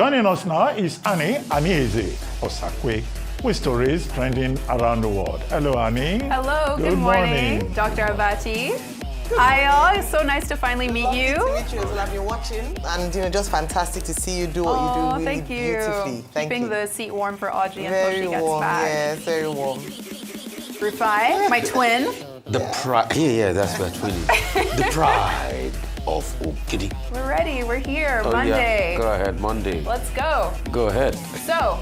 Joining us now is Annie Anieze Osakwe with stories trending around the world. Hello, Annie. Hello, good morning. Dr. Abati. Hi, all. It's so nice to finally meet you. Nice to meet you as well. I've been watching, and just fantastic to see you do what you do really beautifully. Keeping the seat warm for Audrey until she gets back. Yes, very warm. Rufai, my twin. The pride. Yeah, that's my twin. The pride of Okidi. We're ready. We're here. Oh, Monday. Yeah. Go ahead, Monday. Let's go. Go ahead. So,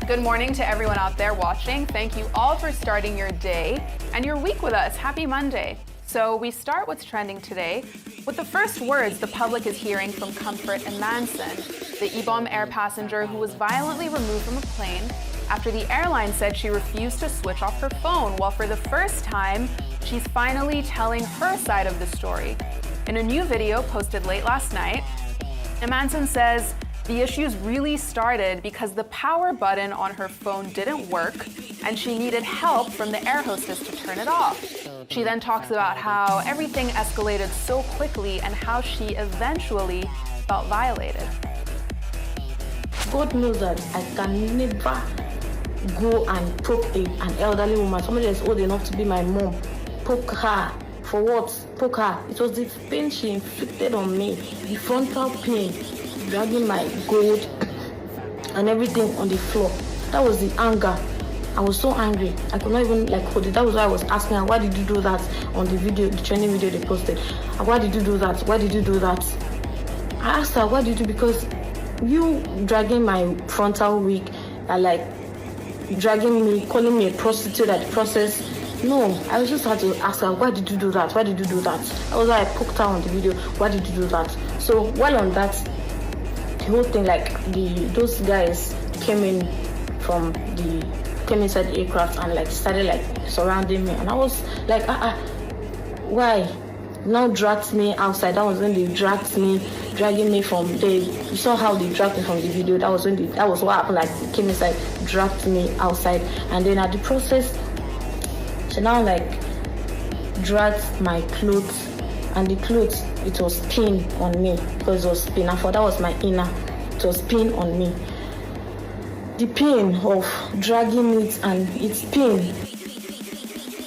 good morning to everyone out there watching. Thank you all for starting your day and your week with us. Happy Monday. So we start what's trending today with the first words the public is hearing from Comfort and Manson, the Ibom Air passenger who was violently removed from a plane after the airline said she refused to switch off her phone. Well, for the first time, she's finally telling her side of the story. In a new video posted late last night, Manson says the issues really started because the power button on her phone didn't work and she needed help from the air hostess to turn it off. She then talks about how everything escalated so quickly and how she eventually felt violated. God knows that I can never go and poke an elderly woman, somebody that's old enough to be my mom, poke her. For what? Poke her. It was the pain she inflicted on me, the frontal pain, dragging my gold and everything on the floor. That was the anger. I was so angry. I could not even hold it. That was why I was asking her, why did you do that on the video, the training video they posted? Why did you do that? Why did you do that? I asked her, why did you do? Because you dragging my frontal wig, dragging me, calling me a prostitute at the process. No, I just had to ask her, why did you do that? Why did you do that? That was why I poked her on the video. Why did you do that? So while on that, the whole thing, those guys came inside the aircraft and started surrounding me, and I was like, why? Now dragged me outside. That was when they dragging me from there. You saw how they dragged me from the video. That was what happened. They came inside, dragged me outside, and then at the process, she now dragged my clothes, and the clothes, it was pin on me because it was pin. I thought that was my inner. It was pin on me. The pain of dragging it and its pain.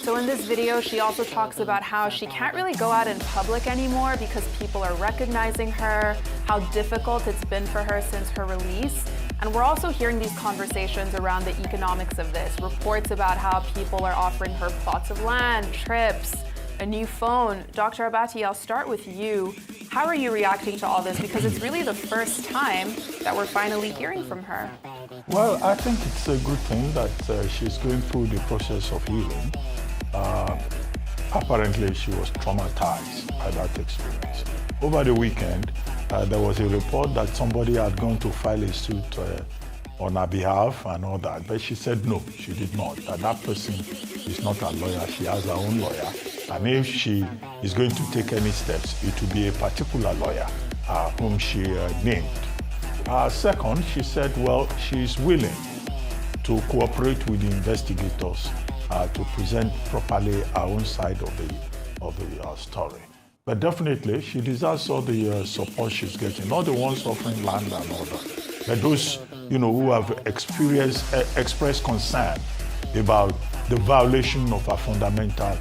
So in this video, she also talks about how she can't really go out in public anymore because people are recognizing her, how difficult it's been for her since her release. And we're also hearing these conversations around the economics of this, reports about how people are offering her plots of land, trips, a new phone. Dr. Abati, I'll start with you. How are you reacting to all this? Because it's really the first time that we're finally hearing from her. Well, I think it's a good thing that she's going through the process of healing. Apparently, she was traumatized by that experience. Over the weekend, there was a report that somebody had gone to file a suit on her behalf and all that, but she said no, she did not. That person is not a lawyer, she has her own lawyer. And if she is going to take any steps, it will be a particular lawyer whom she named. Second, she said, well, she is willing to cooperate with the investigators to present properly our own side of the story. But definitely, she deserves all the support she's getting, not the ones offering land and all that, but those who have expressed concern about the violation of our fundamental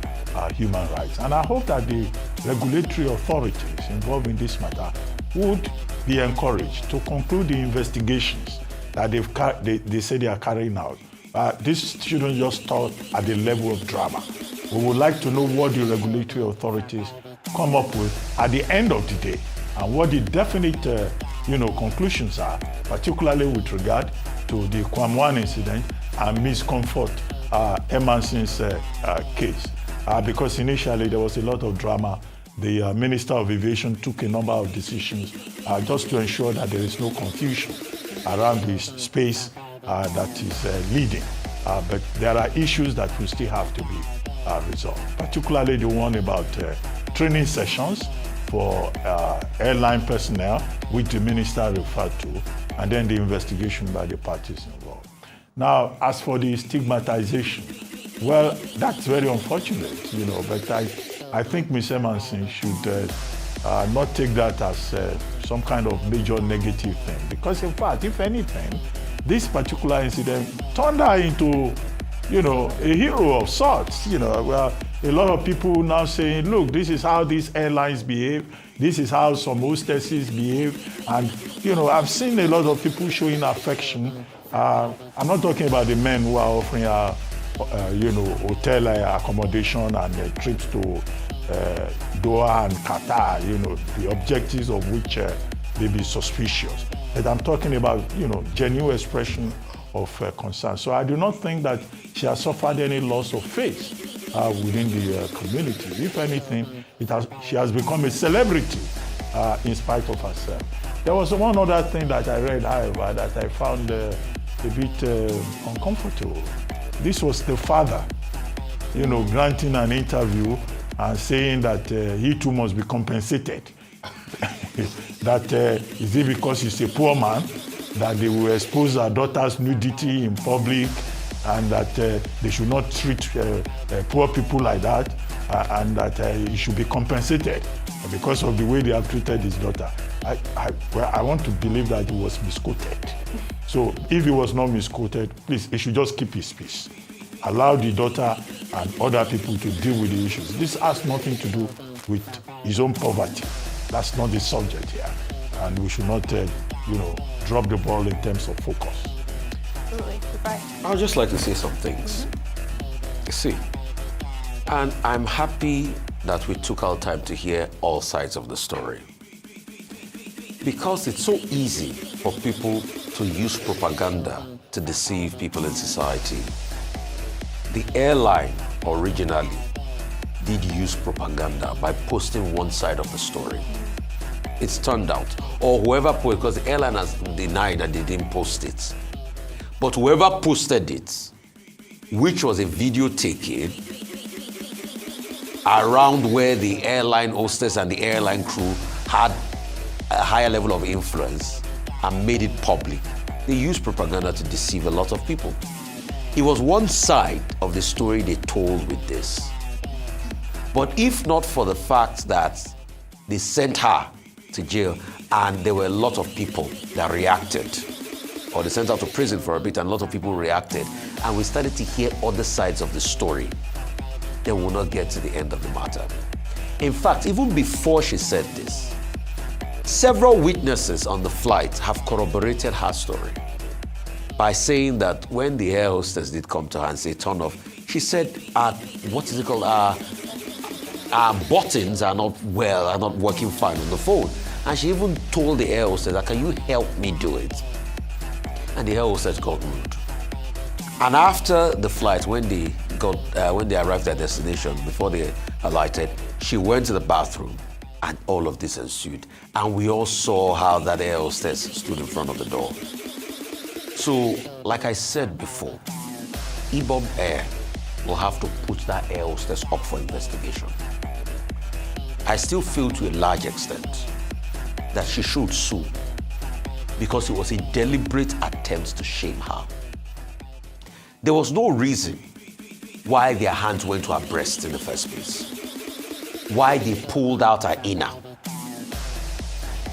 human rights. And I hope that the regulatory authorities involved in this matter would be encouraged to conclude the investigations that they say they are carrying out. This shouldn't just stop at the level of drama. We would like to know what the regulatory authorities come up with at the end of the day and what the definite conclusions are, particularly with regard to the Kwamwan incident and Ms. Comfort Emanson's case. Because initially there was a lot of drama. The Minister of Aviation took a number of decisions just to ensure that there is no confusion around this space that is leading. But there are issues that will still have to be resolved, particularly the one about training sessions for airline personnel, which the minister referred to, and then the investigation by the parties involved. Now, as for the stigmatization, well, that's very unfortunate, but I think Ms. Emanson should not take that as some kind of major negative thing. Because in fact, if anything, this particular incident turned her into, a hero of sorts. Well, a lot of people now saying, look, this is how these airlines behave. This is how some hostesses behave. And, I've seen a lot of people showing affection. I'm not talking about the men who are offering hotel accommodation and trips to Doha and Qatar, the objectives of which may be suspicious. But I'm talking about, genuine expression of concern. So I do not think that she has suffered any loss of face within the community. If anything, she has become a celebrity in spite of herself. There was one other thing that I read, however, that I found a bit uncomfortable. This was the father, granting an interview and saying that he too must be compensated. That is it because he's a poor man that they will expose their daughter's nudity in public, and that they should not treat poor people like that, and that he should be compensated because of the way they have treated his daughter. I want to believe that he was misquoted. So if he was not misquoted, please, he should just keep his peace. Allow the daughter and other people to deal with the issues. This has nothing to do with his own poverty. That's not the subject here. And we should not, drop the ball in terms of focus. Absolutely. Goodbye. I would just like to say some things. You see, and I'm happy that we took our time to hear all sides of the story. Because it's so easy for people to use propaganda to deceive people in society. The airline originally did use propaganda by posting one side of the story. It's turned out, or whoever posted, because the airline has denied that they didn't post it. But whoever posted it, which was a video taken around where the airline hostess and the airline crew had a higher level of influence and made it public, they used propaganda to deceive a lot of people. It was one side of the story they told with this. But if not for the fact that they sent her to jail and there were a lot of people that reacted, or they sent her to prison for a bit and a lot of people reacted, and we started to hear other sides of the story, then we will not get to the end of the matter. In fact, even before she said this, several witnesses on the flight have corroborated her story by saying that when the air hostess did come to her and say, turn off, she said, buttons are not working fine on the phone. And she even told the air hostess that, can you help me do it? And the air hostess got rude. And after the flight, when they arrived at destination, before they alighted, she went to the bathroom and all of this ensued. And we all saw how that air hostess stood in front of the door. So, like I said before, Ibom Air will have to put that air hostess up for investigation. I still feel to a large extent that she should sue because it was a deliberate attempt to shame her. There was no reason why their hands went to her breast in the first place, why they pulled out her inner.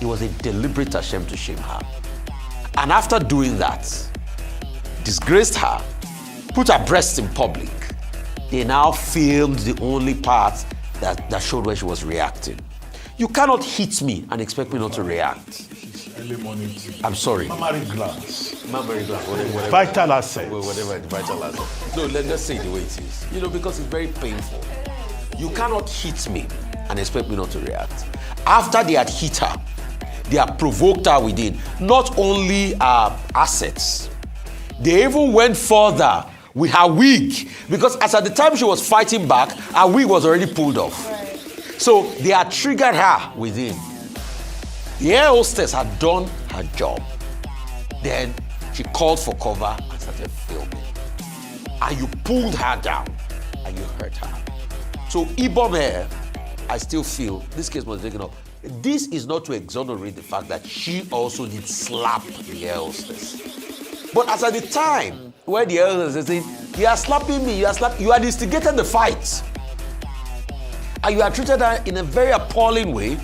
It was a deliberate attempt to shame her. And after doing that, disgraced her, put her breast in public, they now filmed the only part that showed where she was reacting. You cannot hit me and expect me not to react. Early morning tea. I'm sorry. Mammary glands. Mammary glands, whatever. Vital assets. Whatever, vital assets. No, let's say it the way it is. Because it's very painful. You cannot hit me and expect me not to react. After they had hit her, they had provoked her within not only her assets, they even went further with her wig, because as at the time she was fighting back, her wig was already pulled off. Right. So they had triggered her within. The air hostess had done her job. Then she called for cover and started filming. And you pulled her down and you hurt her. So Ibom Air, I still feel this case was taken up. This is not to exonerate the fact that she also did slap the air hostess. But as at the time where the air hostess is saying, you are slapping me, you had instigated the fight. And you had treated her in a very appalling way.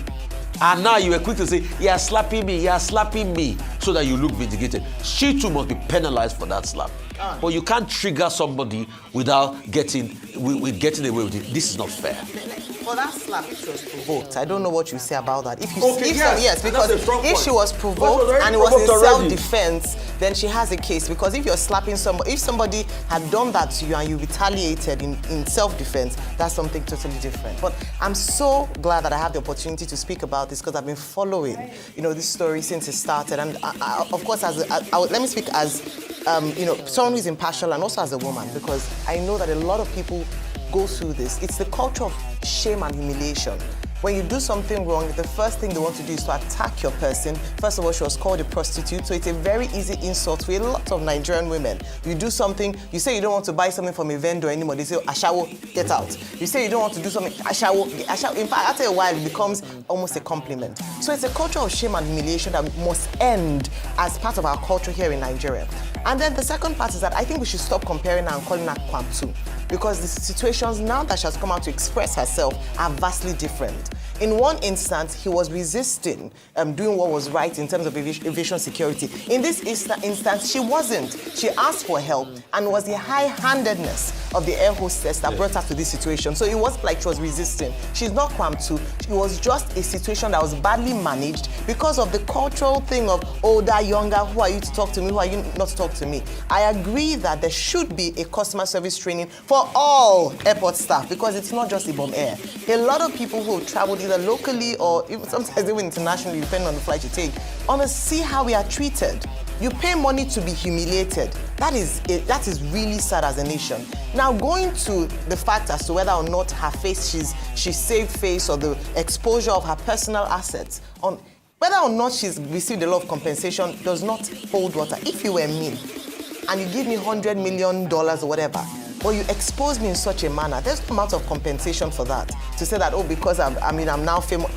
And now you were quick to say, you are slapping me, so that you look vindicated. She too must be penalized for that slap. But you can't trigger somebody without getting away with it. This is not fair. For that slap, if she was provoked, I don't know what you say about that. If you Okay, yes, because if she was provoked and it was in self-defense, then she has a case. Because if you're slapping somebody, if somebody had done that to you and you retaliated in self-defense, that's something totally different. But I'm so glad that I have the opportunity to speak about this because I've been following, this story since it started. And of course, let me speak as, someone who's impartial and also as a woman, because I know that a lot of people go through this. It's the culture of shame and humiliation. When you do something wrong, the first thing they want to do is to attack your person. First of all, she was called a prostitute, so it's a very easy insult for a lot of Nigerian women. You do something, you say you don't want to buy something from a vendor anymore, they say, Ashawo, get out. You say you don't want to do something, Ashawo. In fact, after a while, it becomes almost a compliment. So it's a culture of shame and humiliation that must end as part of our culture here in Nigeria. And then the second part is that I think we should stop comparing her and calling her Kwamtu, because the situations now that she has come out to express herself are vastly different. In one instance, he was resisting doing what was right in terms of aviation security. In this instance, she wasn't. She asked for help, and it was the high-handedness of the air hostess that brought her to this situation. So it wasn't like she was resisting. She's not Kwamtu. It was just a situation that was badly managed because of the cultural thing of older, younger, who are you to talk to me, who are you not to talk to me. I agree that there should be a customer service training for all airport staff, because it's not just Ibom Air. A lot of people who have traveled either locally or even sometimes even internationally, depending on the flight you take, want to see how we are treated. You pay money to be humiliated. That is really sad as a nation. Now, going to the fact as to whether or not her face, she's saved face, or the exposure of her personal assets, on whether or not she's received a lot of compensation does not hold water. If you were me and you give me $100 million or whatever, or you expose me in such a manner, there's no amount of compensation for that. To say that, because I'm now famous,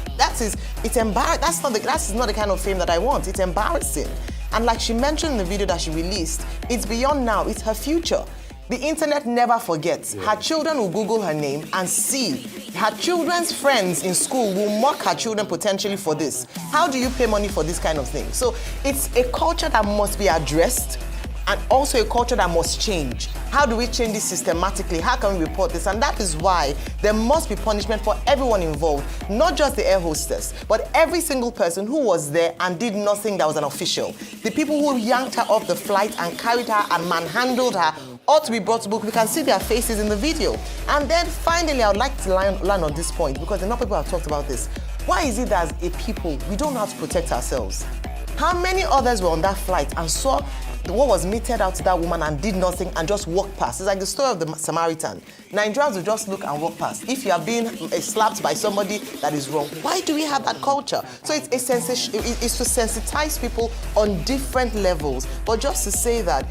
it's embarrassing. That's not the kind of fame that I want. It's embarrassing. And like she mentioned in the video that she released, it's beyond now, it's her future. The internet never forgets. Yeah. Her children will Google her name and see. Her children's friends in school will mock her children potentially for this. How do you pay money for this kind of thing? So it's a culture that must be addressed, and also a culture that must change. How do we change this systematically? How can we report this? And that is why there must be punishment for everyone involved, not just the air hostess, but every single person who was there and did nothing that was an official. The people who yanked her off the flight and carried her and manhandled her ought to be brought to book. We can see their faces in the video. And then finally, I would like to land on this point, because enough people have talked about this. Why is it that as a people, we don't know how to protect ourselves? How many others were on that flight and saw what was meted out to that woman and did nothing and just walked past? It's like the story of the Samaritan. Nigerians will just look and walk past. If you are being slapped by somebody that is wrong, why do we have that culture? So it's to sensitize people on different levels. But just to say that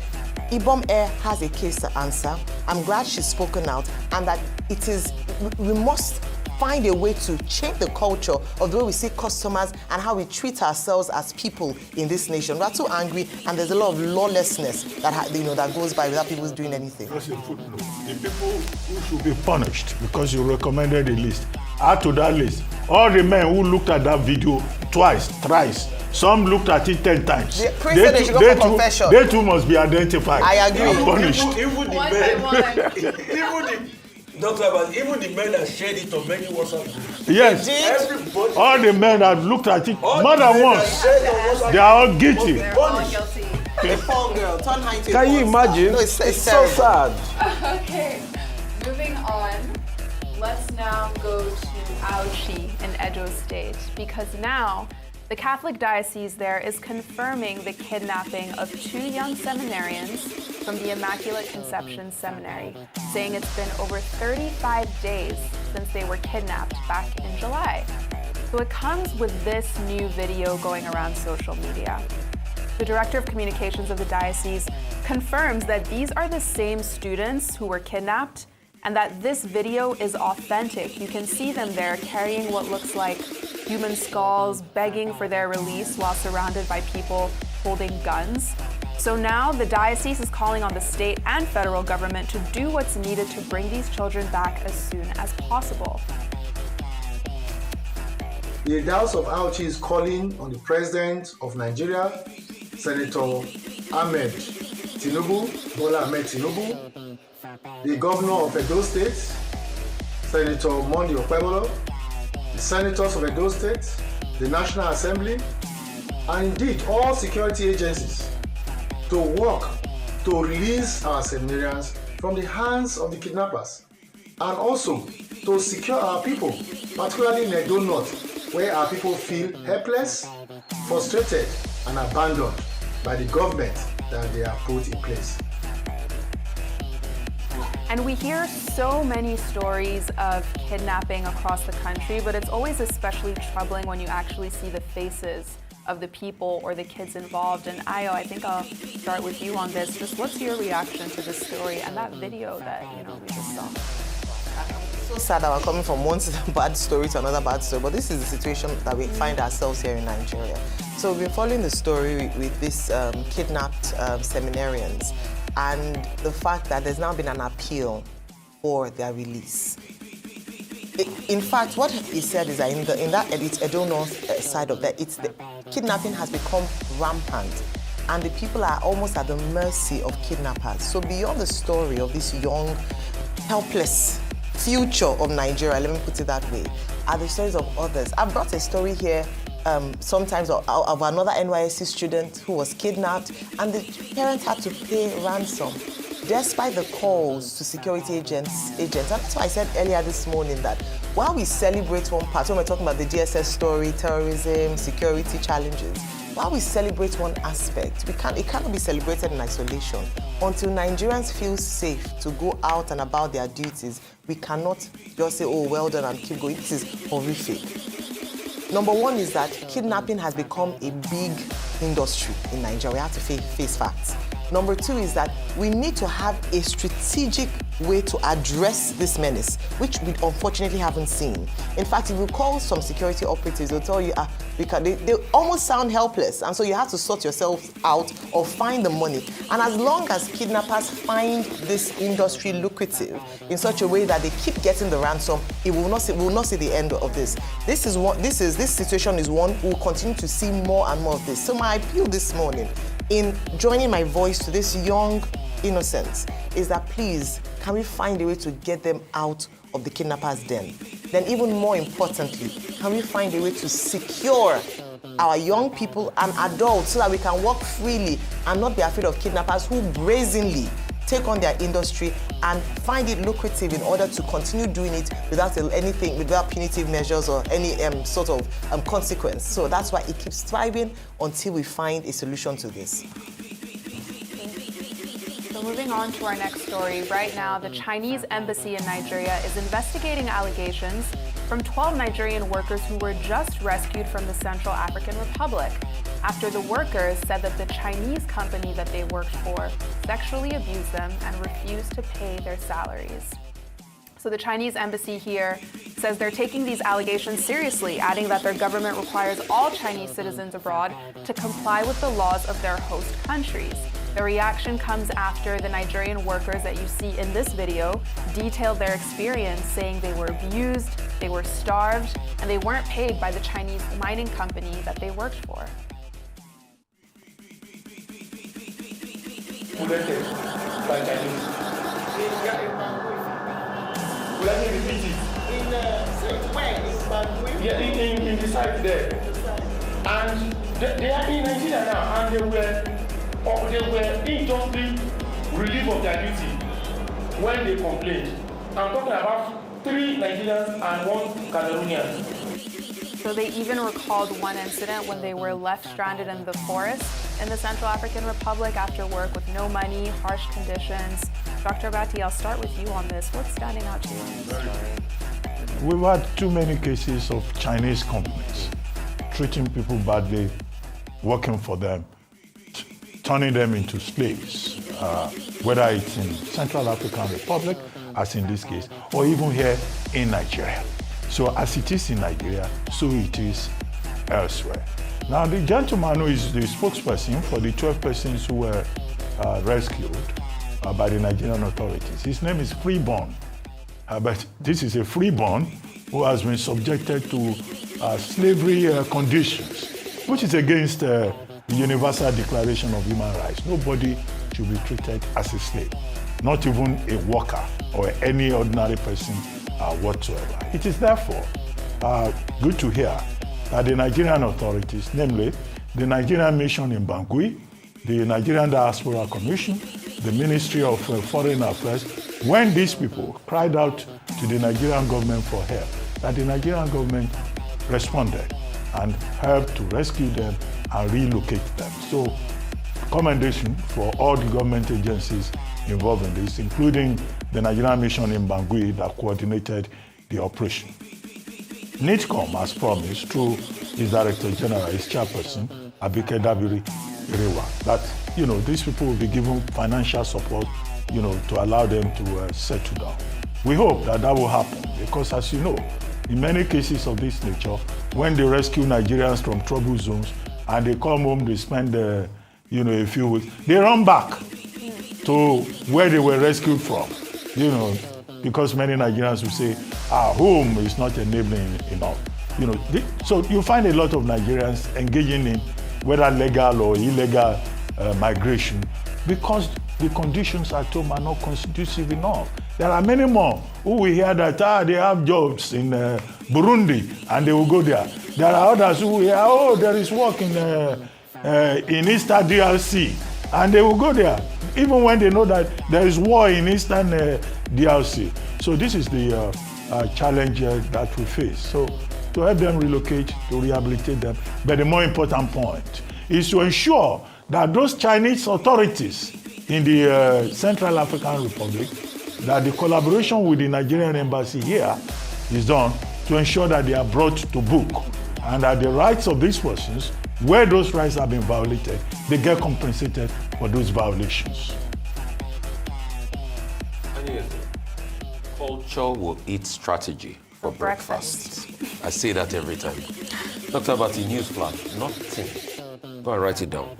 Ibom Air has a case to answer. I'm glad she's spoken out, and that we must find a way to change the culture of the way we see customers and how we treat ourselves as people in this nation. We're too angry, and there's a lot of lawlessness that goes by without people doing anything. That's a footnote. The people who should be punished because you recommended a list, add to that list all the men who looked at that video twice, thrice. Some looked at it 10 times. They too must be identified. I agree. And punished. Even the men that shared it on many WhatsApp groups. Yes. Everybody. All the men that looked at it more than once, they are all guilty. They're all guilty. A poor girl, turn her into Can you imagine? No, it's so sad. Okay, moving on. Let's now go to Auchi in Edo State, because now the Catholic diocese there is confirming the kidnapping of 2 young seminarians from the Immaculate Conception Seminary, saying it's been over 35 days since they were kidnapped back in July. So it comes with this new video going around social media. The Director of Communications of the diocese confirms that these are the same students who were kidnapped, and that this video is authentic. You can see them there carrying what looks like human skulls, begging for their release while surrounded by people holding guns. So now the diocese is calling on the state and federal government to do what's needed to bring these children back as soon as possible. The House of Aochi is calling on the President of Nigeria, Senator Ahmed Tinubu, Bola Ahmed Tinubu, the Governor of Edo State, Senator Mondi Okpebolo, the Senators of Edo State, the National Assembly, and indeed all security agencies to work to release our seminarians from the hands of the kidnappers, and also to secure our people, particularly in Edo North, where our people feel helpless, frustrated, and abandoned by the government that they are put in place. And we hear so many stories of kidnapping across the country, but it's always especially troubling when you actually see the faces of the people or the kids involved. And Ayo, I think I'll start with you on this. Just what's your reaction to this story and that video that we just saw? It's so sad that we're coming from one bad story to another bad story, but this is the situation that we find ourselves here in Nigeria. So we've been following the story with these kidnapped seminarians, and the fact that there's now been an appeal for their release. In fact, what he said is that in that Edo North side of that, the kidnapping has become rampant, and the people are almost at the mercy of kidnappers. So beyond the story of this young, helpless future of Nigeria, let me put it that way, are the stories of others. I brought a story here sometimes of another NYSC student who was kidnapped, and the parents had to pay ransom despite the calls to security agents. And that's why I said earlier this morning that while we celebrate one part, when we're talking about the DSS story, terrorism, security challenges, while we celebrate one aspect, it cannot be celebrated in isolation. Until Nigerians feel safe to go out and about their duties, we cannot just say, oh, well done, and keep going. This is horrific. Number one is that kidnapping has become a big industry in Nigeria. We have to face facts. Number two is that we need to have a strategic way to address this menace, which we unfortunately haven't seen. In fact, if you call some security operatives, they'll tell you, they almost sound helpless, and so you have to sort yourself out or find the money. And as long as kidnappers find this industry lucrative in such a way that they keep getting the ransom, we will not see the end of this. This situation is one we'll continue to see more and more of this. So my appeal this morning, in joining my voice to this young innocents, is that please, can we find a way to get them out of the kidnappers' den? Then even more importantly, can we find a way to secure our young people and adults so that we can walk freely and not be afraid of kidnappers who brazenly take on their industry and find it lucrative in order to continue doing it without punitive measures or any sort of consequence. So that's why it keeps thriving until we find a solution to this. So moving on to our next story, right now the Chinese embassy in Nigeria is investigating allegations from 12 Nigerian workers who were just rescued from the Central African Republic after the workers said that the Chinese company that they worked for sexually abused them and refused to pay their salaries. So the Chinese embassy here says they're taking these allegations seriously, adding that their government requires all Chinese citizens abroad to comply with the laws of their host countries. The reaction comes after the Nigerian workers that you see in this video detailed their experience, saying they were abused, they were starved, and they weren't paid by the Chinese mining company that they worked for. Bulleted by Chinese. Let me repeat it. In the site there. And they are in Nigeria now, and they were injustice relief of their duty when they complained. I'm talking about 3 Nigerians and 1 Cameroonian. So they even recalled one incident when they were left stranded in the forest in the Central African Republic after work with no money, harsh conditions. Dr. Abati, I'll start with you on this. What's standing out to you in this story? We've had too many cases of Chinese companies treating people badly, working for them, turning them into slaves, whether it's in Central African Republic, as in this case, or even here in Nigeria. So as it is in Nigeria, so it is elsewhere. Now, the gentleman who is the spokesperson for the 12 persons who were rescued by the Nigerian authorities, his name is Freeborn. But this is a freeborn who has been subjected to slavery conditions, which is against the Universal Declaration of Human Rights. Nobody should be treated as a slave, not even a worker or any ordinary person whatsoever. It is therefore good to hear that the Nigerian authorities, namely the Nigerian mission in Bangui, the Nigerian Diaspora Commission, the Ministry of Foreign Affairs, when these people cried out to the Nigerian government for help, that the Nigerian government responded and helped to rescue them and relocate them. So, commendation for all the government agencies involved in this, including the Nigerian mission in Bangui that coordinated the operation. NITCOM has promised through its Director General, its chairperson, Abike Dabiri Irewa, that these people will be given financial support, to allow them to settle down. We hope that will happen because, as you know, in many cases of this nature, when they rescue Nigerians from trouble zones and they come home, they spend a few weeks, they run back to where they were rescued from, because many Nigerians will say, home is not enabling enough. So you find a lot of Nigerians engaging in whether legal or illegal migration because the conditions at home are not conducive enough. There are many more who we hear that they have jobs in Burundi and they will go there. There are others who hear, there is work in Eastern DRC and they will go there, even when they know that there is war in Eastern DRC. So this is the challenge that we face. So to help them relocate, to rehabilitate them. But the more important point is to ensure that those Chinese authorities in the Central African Republic, that the collaboration with the Nigerian embassy here is done to ensure that they are brought to book and that the rights of these persons, where those rights have been violated, they get compensated for those violations. Culture will eat strategy for breakfast. I say that every time. Dr. Abati, newsflash, nothing. Go and write it down.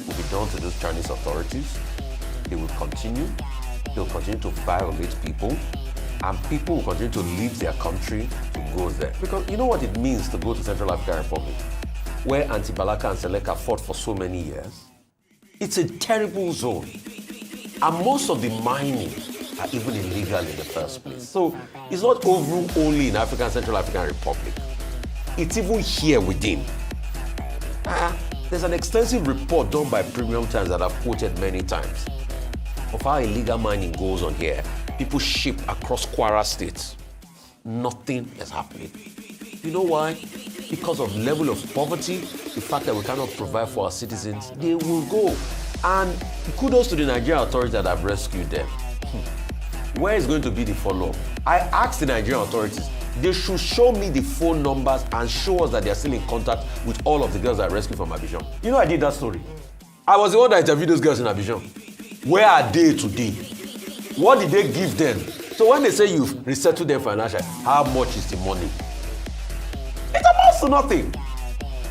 Will be done to those Chinese authorities. They will continue. They'll continue to violate people. And people will continue to leave their country to go there. Because you know what it means to go to Central African Republic, where Anti-Balaka and Seleka fought for so many years? It's a terrible zone. And most of the mining are even illegal in the first place. So it's not over only in Central African Republic. It's even here within. There's an extensive report done by Premium Times that I've quoted many times of how illegal mining goes on here. People ship across Kwara State. Nothing is happening. You know why? Because of level of poverty, the fact that we cannot provide for our citizens, they will go. And kudos to the Nigerian authorities that have rescued them. Where is going to be the follow-up? I asked the Nigerian authorities, they should show me the phone numbers and show us that they are still in contact with all of the girls that I rescued from Abidjan. You know, I did that story. I was the one that interviewed those girls in Abidjan. Where are they today? What did they give them? So when they say you've resettled them financially, how much is the money? It amounts to nothing.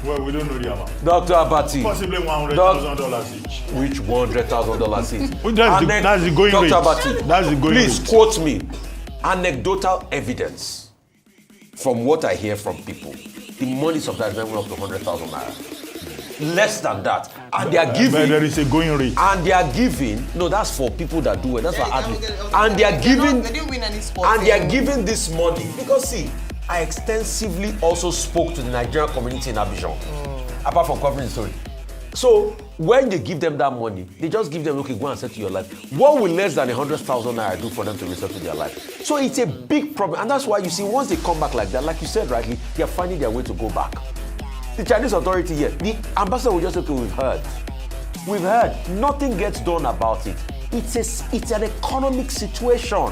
Well, we don't know the amount. Dr. Abati. Possibly $100,000 each. Which $100,000 each? That's the going rate. Dr. Abati, that's the going please rate. Quote me. Anecdotal evidence from what I hear from people. The money sometimes went up to 100,000 naira. Less than that. And they are giving. But there is a going rate. And they are giving. No, that's for people that do it. That's for athletes. And they are giving. They didn't win any sports. And they are giving this money. Because see, I extensively also spoke to the Nigerian community in Abidjan, apart from covering the story. So when they give them that money, they just give them, okay, go and settle your life. What will less than 100,000 naira do for them to resettle their life? So it's a big problem. And that's why you see, once they come back like that, like you said rightly, they are finding their way to go back. The Chinese authority here, the ambassador will just say, okay, we've heard. We've heard. Nothing gets done about it. It's an economic situation.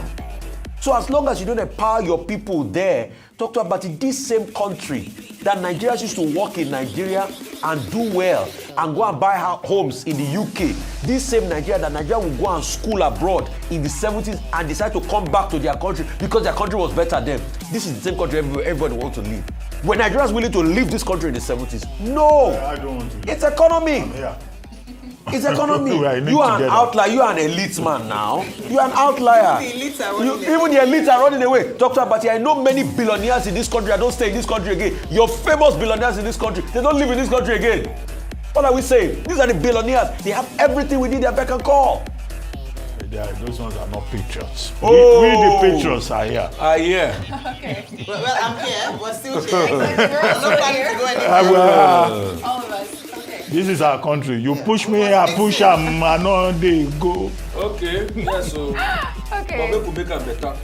So as long as you don't empower your people there, talk to about it, this same country that Nigerians used to work in Nigeria and do well and go and buy homes in the UK, this same Nigeria that Nigeria will go and school abroad in the 70s and decide to come back to their country because their country was better then. This is the same country everybody wants to live. Were Nigerians willing to leave this country in the 70s? No! I don't want to. It's economy. Yeah. It's economy. We are in it You are an together. outlier. You are an elite man now. You are an outlier. The elites are running away. Even the elites are running away. Dr. Abati, I know many billionaires in this country. I don't stay in this country again. Your famous billionaires in this country, they don't live in this country again. What are we saying? These are the billionaires. They have everything we need at beck and call. Those ones are not patriots. Oh. We the patriots are here. Yeah. Okay. Well, I'm here, but still here. I'm not planning to go anywhere. All of us. Okay. This is our country. You push me, I push them, and all they go. Okay. Yeah, so. Okay. But we could make them better.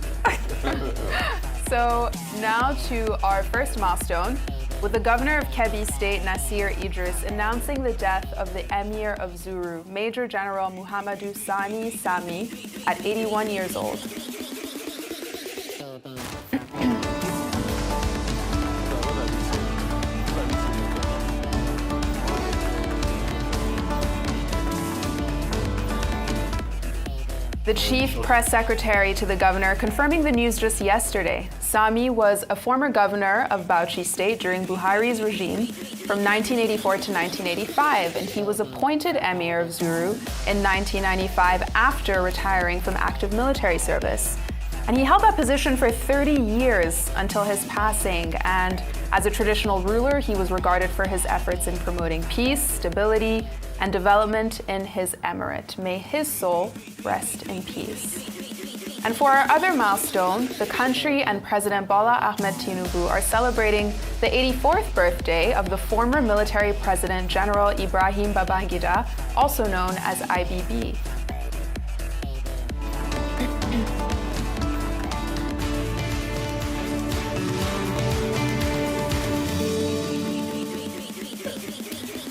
So now to our first milestone, with the governor of Kebbi State, Nasir Idris, announcing the death of the Emir of Zuru, Major General Muhammadu Sani Sami, at 81 years old. The chief press secretary to the governor confirming the news just yesterday. Sami was a former governor of Bauchi State during Buhari's regime from 1984 to 1985, and he was appointed Emir of Zuru in 1995 after retiring from active military service. And he held that position for 30 years until his passing, and as a traditional ruler, he was regarded for his efforts in promoting peace, stability, and development in his emirate. May his soul rest in peace. And for our other milestone, the country and President Bola Ahmed Tinubu are celebrating the 84th birthday of the former military president, General Ibrahim Babangida, also known as IBB.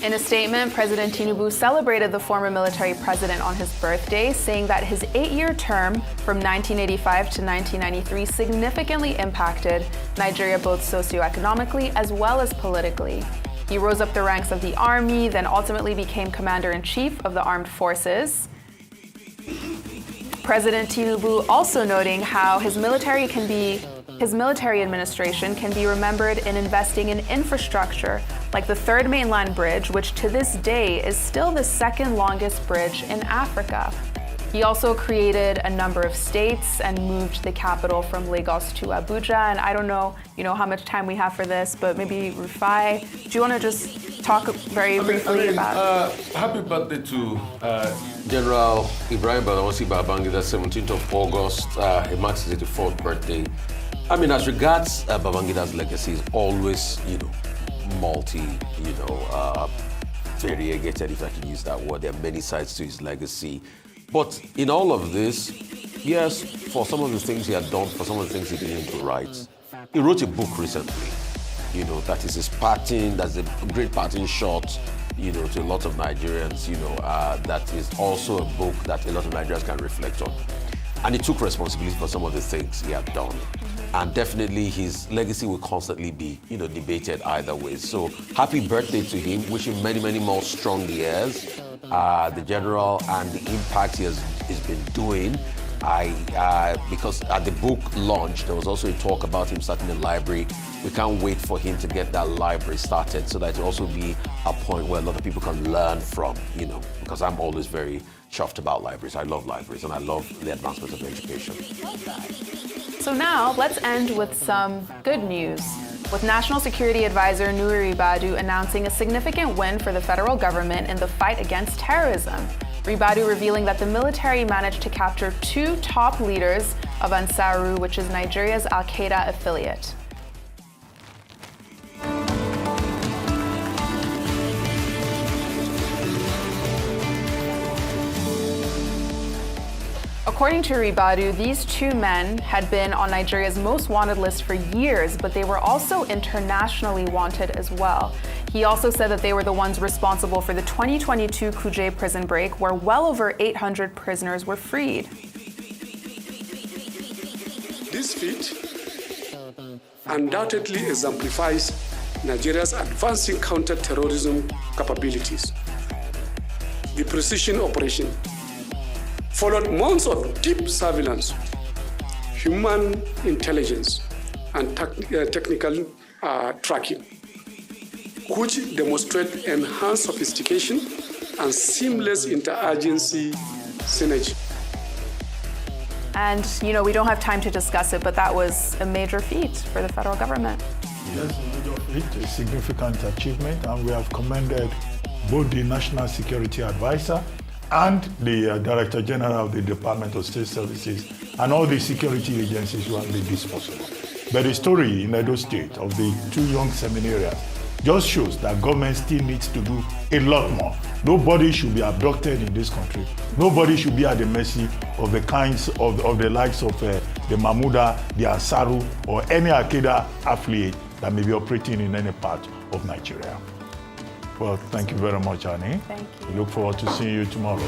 In a statement, President Tinubu celebrated the former military president on his birthday, saying that his 8-year term from 1985 to 1993 significantly impacted Nigeria both socioeconomically as well as politically. He rose up the ranks of the army, then ultimately became commander-in-chief of the armed forces. President Tinubu also noting how his military administration can be remembered in investing in infrastructure like the Third Mainland Bridge, which to this day is still the second longest bridge in Africa. He also created a number of states and moved the capital from Lagos to Abuja. And I don't know, how much time we have for this, but maybe Rufai, do you want to just talk very briefly about? Happy birthday to General Ibrahim Badamasi Babangida, 17th of August. He marks his 84th birthday. As regards Babangida's legacy, is always, variegated, if I can use that word. There are many sides to his legacy. But in all of this, yes, for some of the things he had done, for some of the things he didn't do right. He wrote a book recently, that is his parting, that's a great parting shot, to a lot of Nigerians, that is also a book that a lot of Nigerians can reflect on. And he took responsibility for some of the things he had done. And definitely his legacy will constantly be, debated either way. So happy birthday to him. Wish him many, many more strong years. The general and the impact he's been doing. Because at the book launch, there was also a talk about him starting a library. We can't wait for him to get that library started so that it will also be a point where a lot of people can learn from, because I'm always very chuffed about libraries. I love libraries and I love the advancement of education. So now let's end with some good news. With National Security Advisor Nuhu Ribadu announcing a significant win for the federal government in the fight against terrorism. Ribadu revealing that the military managed to capture 2 top leaders of Ansaru, which is Nigeria's Al-Qaeda affiliate. According to Ribadu, these 2 men had been on Nigeria's most wanted list for years, but they were also internationally wanted as well. He also said that they were the ones responsible for the 2022 Kuje prison break, where well over 800 prisoners were freed. This feat undoubtedly exemplifies Nigeria's advancing counter-terrorism capabilities. The precision operation followed months of deep surveillance, human intelligence, and technical tracking, which demonstrate enhanced sophistication and seamless interagency synergy. And, you know, we don't have time to discuss it, but that was a major feat for the federal government. Yes, it's a significant achievement, and we have commended both the National Security Advisor and the Director General of the Department of State Services and all the security agencies who have made this possible. But the story in Edo State of the 2 young seminarians just shows that government still needs to do a lot more. Nobody should be abducted in this country. Nobody should be at the mercy of the kinds of the likes of the Mahmuda, the Ansaru, or any Al-Qaeda affiliate that may be operating in any part of Nigeria. Well, thank you very much, Annie. Thank you. We look forward to seeing you tomorrow.